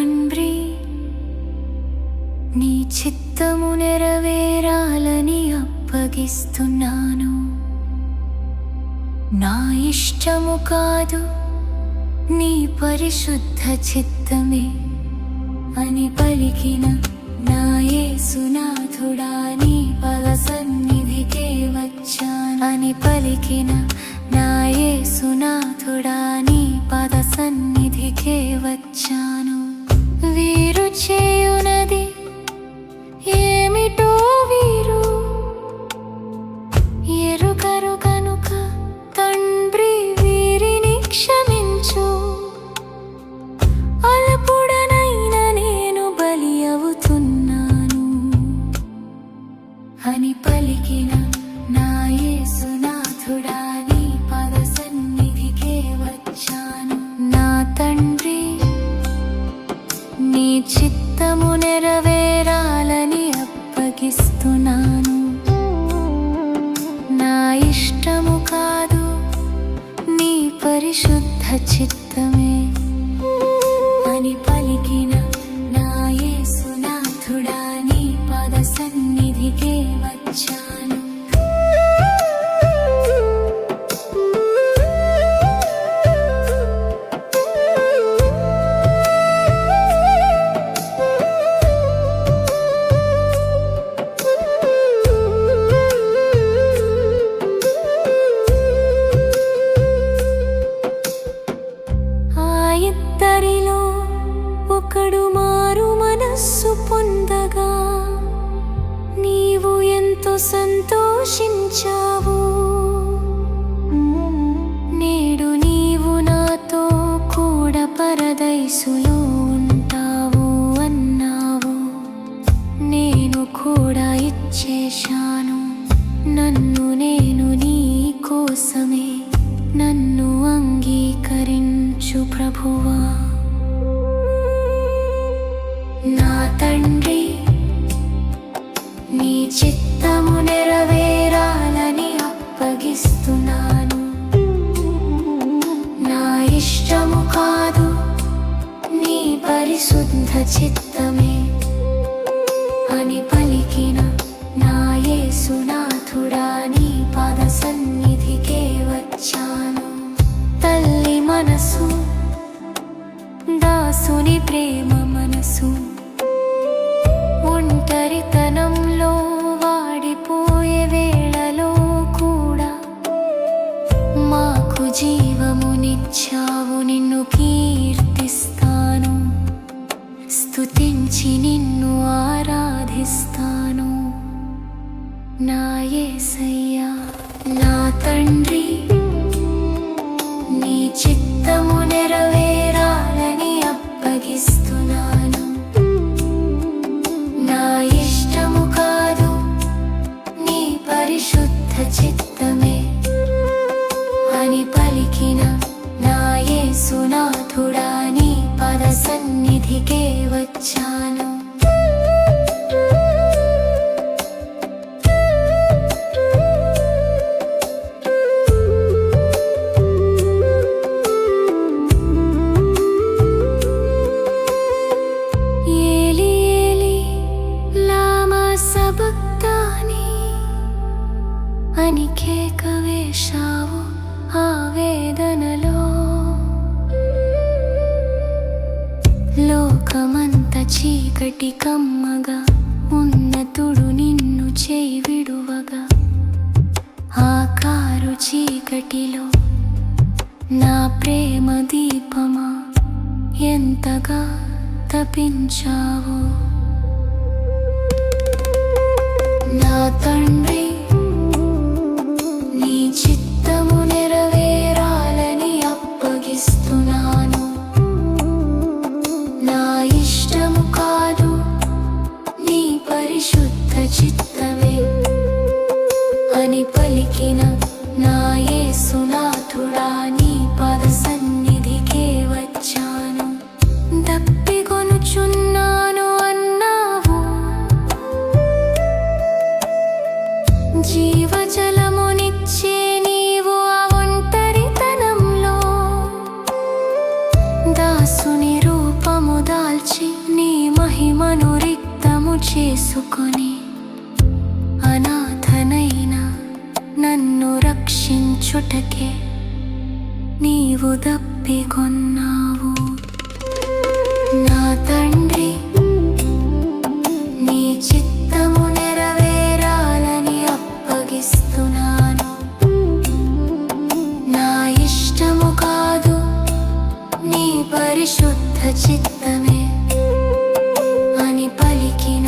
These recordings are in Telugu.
తండ్రి, నీ చిత్తము నెరవేరాలని అప్పగిస్తున్నాను. నా ఇష్టము కాదు, నీ పరిశుద్ధ చిత్తమే అని పలికిన నా యేసునాథుడా, నీ పద సన్నిధికే వచ్చానని పలికిన నా యేసునాథుడా, నీ పద సన్నిధికే వచ్చాను. వీరు చేయునది ఏమిటో వీరు ఎరుగరు కనుక తండ్రి, వీరిని క్షమించు. అల్పుడనైన నేను బలి అవుతున్నాను అని పలికిన నా యేసునాథుడా, నీ పద సన్నిధికే వచ్చాను. నా తండ్రి, నీ చిత్తము నెరవేరాలని అప్పగిస్తున్నాను. నా ఇష్టము కాదు, నీ పరిశుద్ధ చిత్తమే అని పలికిన నా యేసునాథుడా, నీ పద సన్నిధికే వచ్చాను. ఇద్దరిలో ఒకడు మారు మనస్సు పొందగా నీవు ఎంతో సంతోషించావు. నేడు నీవు నాతో కూడా పరదైసులో ఉంటావు అన్నావు. నేను కూడా ఇచ్చేశాను నన్ను నేను నీ కోసమే. నన్ను అంగీకరించు ప్రభువా. నా తండ్రి, నీ చిత్తము నెరవేరాలని అప్పగిస్తున్నాను. నా ఇష్టము కాదు, నీ పరిశుద్ధ చిత్తమే అని పలికిన నా యేసునాథుడా, నీ పద సన్నిధికే వచ్చాను. తల్లి మనసు, దాసుని ప్రేమ మనసు, ఒంటరితనంలో వాడిపోయే వేళలో కూడా మాకు జీవమునిచ్చావు. నిన్ను కీర్తిస్తాను, స్తుతించి నిన్ను ఆరాధిస్తాను. నా యేసయ్యా, నా తండ్రి, నీ చిత్తము నెరవేరాలని అప్పగిస్తున్నాను. నా ఇష్టము కాదు, నీ పరిశుద్ధ చిత్తమే అని పలికిన నా యేసునాథుడా, నీ పద సన్నిధికే వచ్చాను. అని కేక వేశావు ఆ వేదనలో. లోకమంత చీకటి కమ్మగా ఉన్నతుడు నిన్ను చేయి విడువగా, ఆకారు చీకటిలో నా ప్రేమ దీపమా ఎంతగా తపించావు. నా తండ్రి, నీ చిత్తము నెరవేరాలని అప్పగిస్తున్నాను. నా ఇష్టము కాదు, నీ పరిశుద్ధ చిత్తమే అని పలికిన నా యేసునాథుడా, నీ పద సన్నిధికే వచ్చాను. దప్పికొనుచున్నాను అన్నావు, జీవజలమునిచ్చే నీ చేసుకొని అనాథనైన నన్ను రక్షించుటకే నీవు దప్పికొన్నావు. నా తండ్రి, నీ చిత్తము నెరవేరాలని అప్పగిస్తున్నాను. నా ఇష్టము కాదు, నీ పరిశుద్ధ చిత్తమే అని పలికిన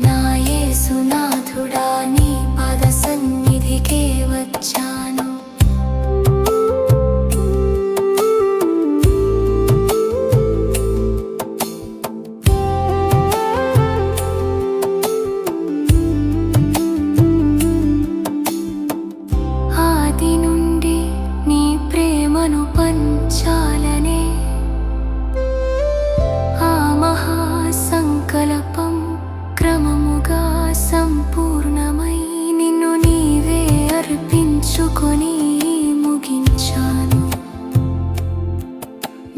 నా యేసునాథుడా, నీ పాద సన్నిధికే వచ్చాను. ఆది నుండి నీ ప్రేమను పంచాలనే ఆ మహాసంకల్పం క్రమముగా సంపూర్ణమై నిన్ను నీవే అర్పించుకొని ముగించాను.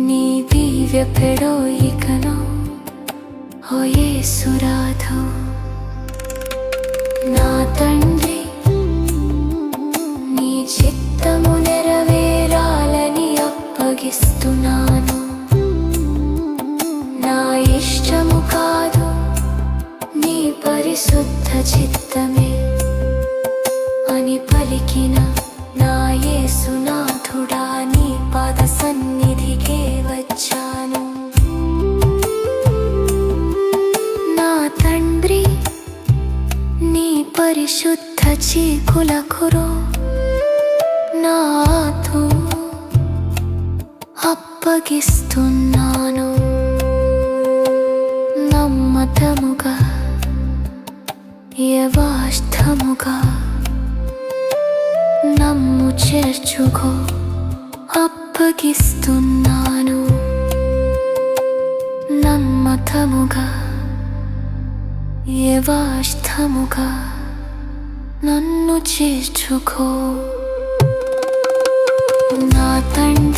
నీ దివ్య పెడోయికలో ఓ యేసురాధో, నా తండ్రి, నీ చిత్తము నెరవేరాలని అప్పగిస్తున్నాను. నా ఇష్టము కాదు, నీ పరిశుద్ధ చిత్తమే అని పలికిన నా యేసునాథుడా, నీ పాద సన్నిధికే వచ్చాను. నా తండ్రి, నీ పరిశుద్ధ చీకులకురో నాతో అప్పగిస్తున్నాను. నమ్మకముగా యథార్థముగా నమ్ము చేర్చుకో అప్పగిస్తున్నాను. నమ్మకముగా యథార్థముగా నన్ను చేర్చుకో. నా తండ్రి,